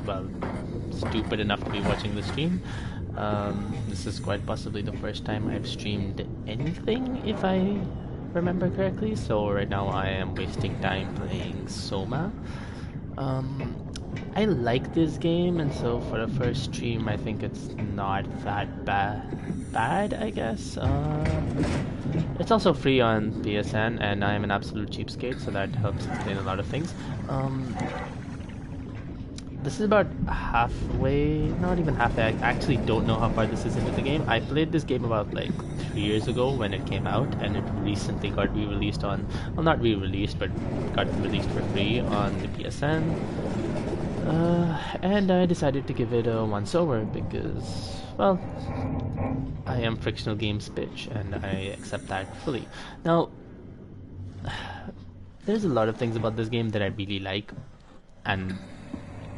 well, stupid enough to be watching the stream. This is quite possibly the first time I've streamed anything, if I remember correctly. So right now I am wasting time playing SOMA. I like this game, and so for the first stream, I think it's not that bad, I guess. It's also free on PSN, and I'm an absolute cheapskate, so that helps explain a lot of things. This is about halfway, not even halfway. I actually don't know how far this is into the game. I played this game about like 3 years ago when it came out, and it recently got re-released on, well, not re-released, but got released for free on the PSN. And I decided to give it a once over because, well, I am Frictional Games bitch, and I accept that fully. Now, there's a lot of things about this game that I really like, and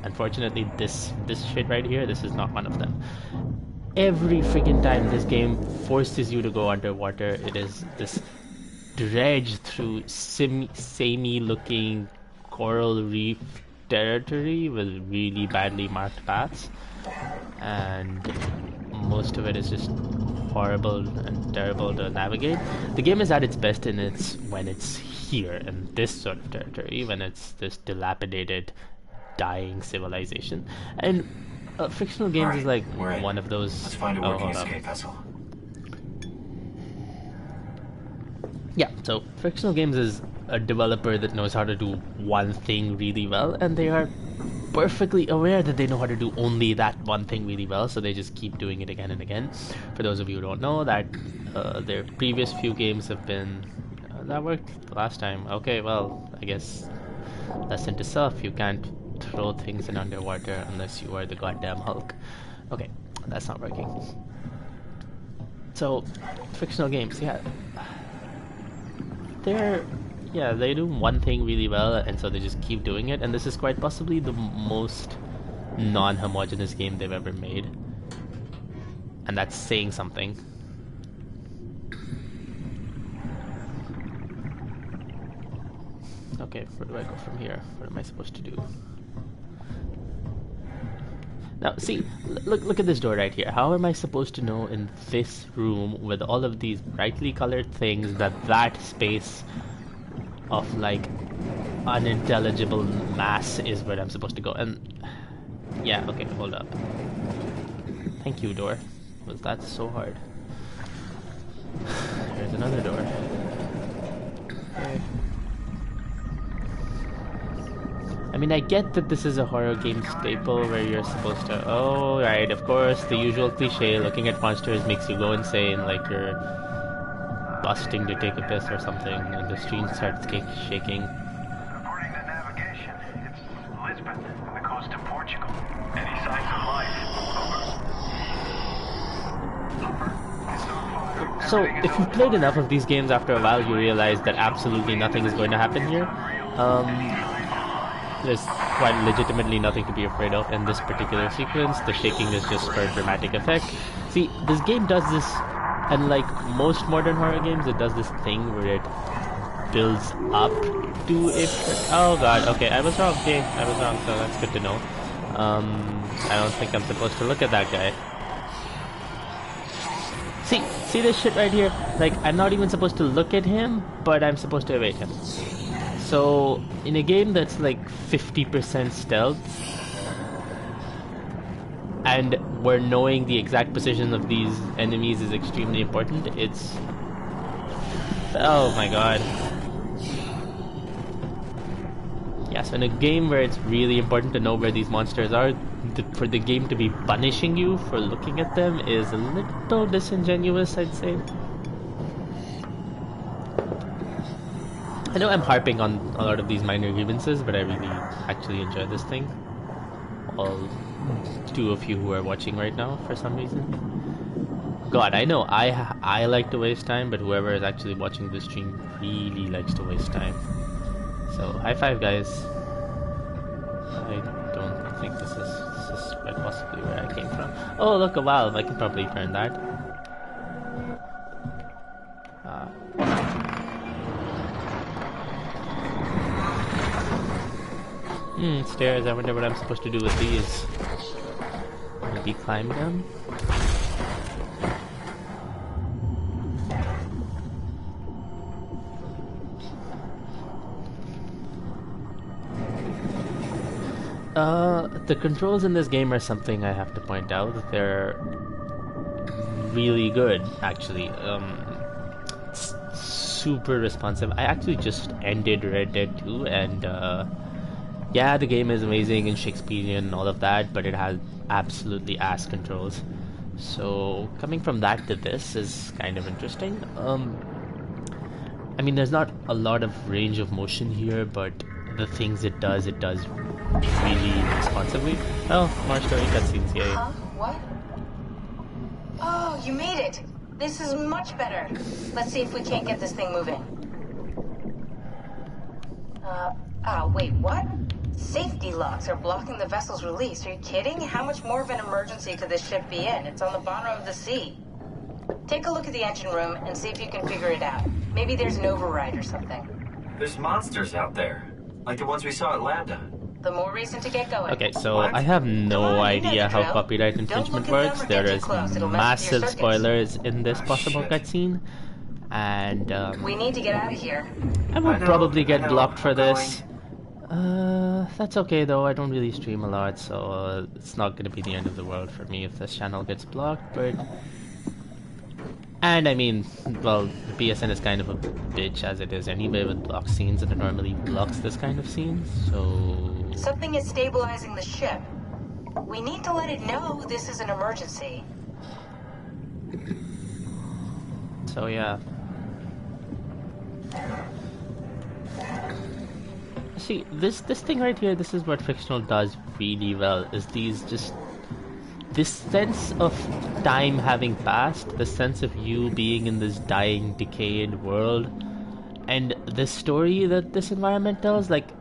unfortunately this shit right here, this is not one of them. Every freaking time this game forces you to go underwater, it is this dredge through samey looking coral reef territory with really badly marked paths, and most of it is just horrible and terrible to navigate. The game is at its best when it's here in this sort of territory, when it's this dilapidated, dying civilization. And Frictional Games is like one of those. Let's find a working escape vessel. Yeah, so Frictional Games is a developer that knows how to do one thing really well, and they are perfectly aware that they know how to do only that one thing really well, so they just keep doing it again and again. For those of you who don't know, that their previous few games have been that worked last time. Okay, well, I guess lesson to self: you can't throw things in underwater unless you are the goddamn Hulk. Okay, that's not working. So, Frictional Games, they do one thing really well, and so they just keep doing it, and this is quite possibly the most non-homogeneous game they've ever made. And that's saying something. Okay, where do I go from here? What am I supposed to do? Now, see, look at this door right here. How am I supposed to know in this room with all of these brightly colored things that space of like unintelligible mass is where I'm supposed to go? And yeah, okay, hold up. Thank you, door. Was that so hard? There's another door. Okay. I mean, I get that this is a horror game staple where you're supposed to... Oh, right, of course, the usual cliche, looking at monsters makes you go insane, like you're busting to take a piss or something, and the screen starts shaking. According to navigation, it's Lisbon, on the coast of Portugal. Any signs of life? Over. So, if you've played enough of these games after a while, you realize that absolutely nothing is going to happen here. There's quite legitimately nothing to be afraid of in this particular sequence. The shaking is just for dramatic effect. See, this game does this, and like most modern horror games, it does this thing where it builds up to it. Oh god, okay, I was wrong, okay, I was wrong, so that's good to know. I don't think I'm supposed to look at that guy. See this shit right here? Like, I'm not even supposed to look at him, but I'm supposed to evade him. So, in a game that's like 50% stealth, and where knowing the exact position of these enemies is extremely important, it's... Oh my god. Yeah, so in a game where it's really important to know where these monsters are, for the game to be punishing you for looking at them is a little disingenuous, I'd say. I know I'm harping on a lot of these minor grievances, but I really actually enjoy this thing. All two of you who are watching right now, for some reason. God, I know I like to waste time, but whoever is actually watching this stream really likes to waste time. So, high five, guys. I don't think this is quite possibly where I came from. Oh, look, a valve. I can probably turn that. Stairs. I wonder what I'm supposed to do with these. Maybe climb them? The controls in this game are something I have to point out. They're really good, actually. It's super responsive. I actually just ended Red Dead 2, and yeah, the game is amazing and Shakespearean and all of that, but it has absolutely ass controls. So coming from that to this is kind of interesting. I mean, there's not a lot of range of motion here, but the things it does really responsibly. Oh, more story cutscenes, yay. Huh? What? Oh, you made it! This is much better. Let's see if we can't get this thing moving. Wait, what? Safety locks are blocking the vessel's release. Are you kidding? How much more of an emergency could this ship be in? It's on the bottom of the sea. Take a look at the engine room and see if you can figure it out. Maybe there's an override or something. There's monsters out there, like the ones we saw at Lambda. The more reason to get going. Okay, so What? I have no Come on, idea how drill. copyright Don't infringement look at them works. or There get too is close. It'll mess with your massive circuits. spoilers in this possible shit. cutscene, and We need to get out of here. I will I know, probably I get know, blocked for I'm this. That's okay though. I don't really stream a lot, so it's not gonna be the end of the world for me if this channel gets blocked. But and I mean, well, the PSN is kind of a bitch as it is anyway with block scenes, and it normally blocks this kind of scenes. So Something is stabilizing the ship. We need to let it know this is an emergency. yeah. See, this thing right here, this is what fictional does really well, is this sense of time having passed, the sense of you being in this dying, decayed world, and the story that this environment tells, like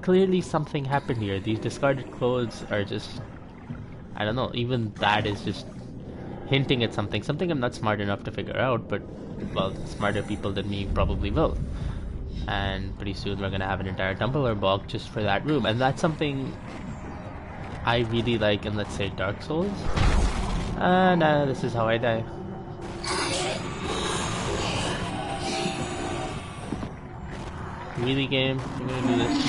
clearly something happened here. These discarded clothes are just, I don't know, even that is just hinting at something I'm not smart enough to figure out, but, well, smarter people than me probably will. And pretty soon we're gonna have an entire Tumbler bog just for that room, and that's something I really like in, let's say, Dark Souls. And this is how I die. Really, game? You're gonna do this?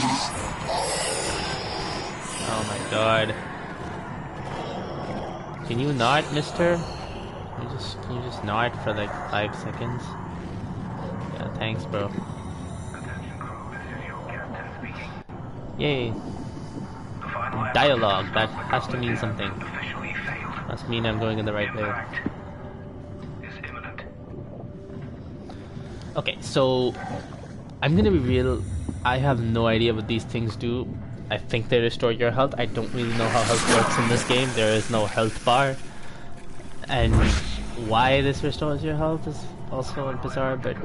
Oh my god. Can you not, mister? Can you just not for like 5 seconds? Yeah, thanks, bro. Attention crew, this is your captain speaking. Yay. The final effort Dialogue, to that stop the has to mean collision something. officially failed. Must mean I'm going in the right way. Impact is imminent. Okay, so I'm gonna be real. I have no idea what these things do. I think they restore your health. I don't really know how health works in this game. There is no health bar. And why this restores your health is also bizarre, but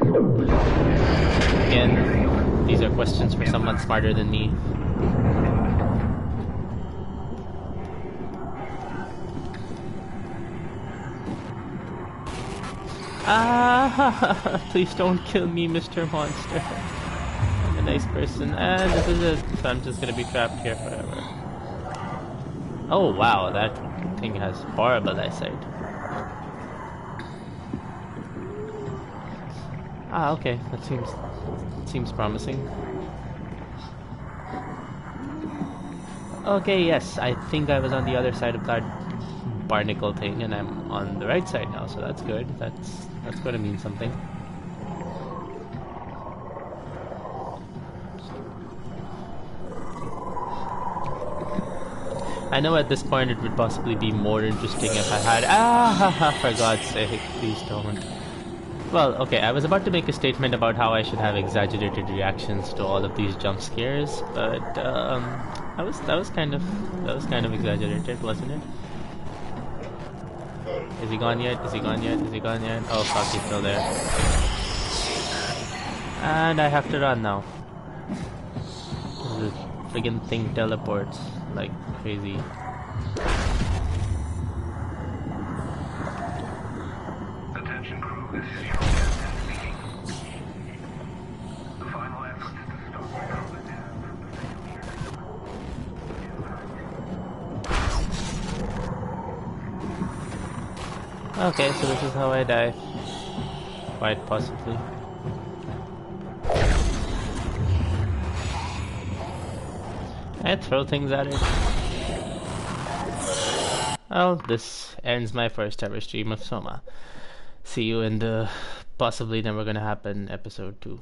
again, these are questions for someone smarter than me. Ah, please don't kill me, Mr. Monster. I'm a nice person, and this is it. So I'm just gonna be trapped here forever. Oh wow, that thing has horrible eyesight. Ah, okay, that seems promising. Okay, yes, I think I was on the other side of that barnacle thing, and I'm on the right side now, so that's good. That's going to mean something. I know at this point it would possibly be more interesting if I had... for God's sake, please don't. Well, okay, I was about to make a statement about how I should have exaggerated reactions to all of these jump scares, but that was kind of exaggerated, wasn't it? Is he gone yet? Is he gone yet? Is he gone yet? Oh fuck, he's still there. And I have to run now. The friggin' thing teleports like crazy. Attention crew, this is your captain speaking. The final effort to stop the collision. Okay, so this is how I die. Quite possibly. I throw things at it. Well, this ends my first ever stream of Soma. See you in the possibly never gonna happen episode 2.